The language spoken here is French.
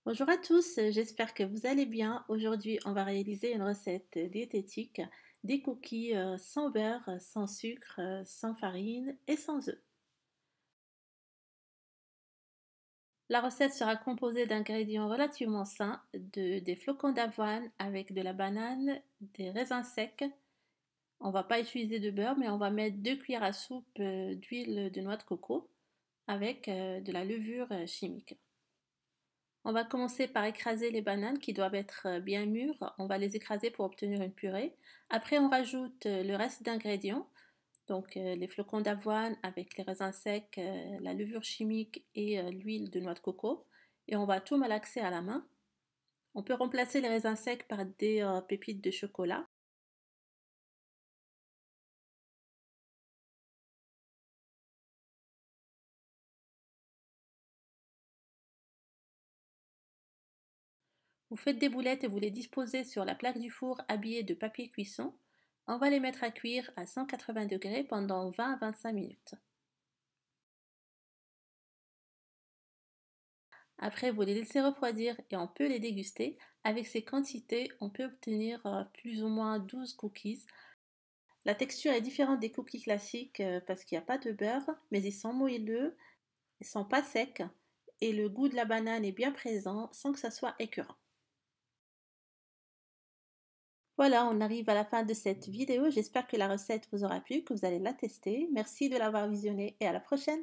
Bonjour à tous, j'espère que vous allez bien. Aujourd'hui, on va réaliser une recette diététique, des cookies sans beurre, sans sucre, sans farine et sans œufs. La recette sera composée d'ingrédients relativement sains, des flocons d'avoine avec de la banane, des raisins secs. On va pas utiliser de beurre, mais on va mettre 2 cuillères à soupe d'huile de noix de coco avec de la levure chimique. On va commencer par écraser les bananes qui doivent être bien mûres. On va les écraser pour obtenir une purée. Après, on rajoute le reste d'ingrédients, donc les flocons d'avoine avec les raisins secs, la levure chimique et l'huile de noix de coco. Et on va tout malaxer à la main. On peut remplacer les raisins secs par des pépites de chocolat. Vous faites des boulettes et vous les disposez sur la plaque du four habillée de papier cuisson. On va les mettre à cuire à 180 degrés pendant 20 à 25 minutes. Après, vous les laissez refroidir et on peut les déguster. Avec ces quantités, on peut obtenir plus ou moins 12 cookies. La texture est différente des cookies classiques parce qu'il n'y a pas de beurre, mais ils sont moelleux, ils sont pas secs et le goût de la banane est bien présent sans que ça soit écœurant. Voilà, on arrive à la fin de cette vidéo. J'espère que la recette vous aura plu, que vous allez la tester. Merci de l'avoir visionnée et à la prochaine.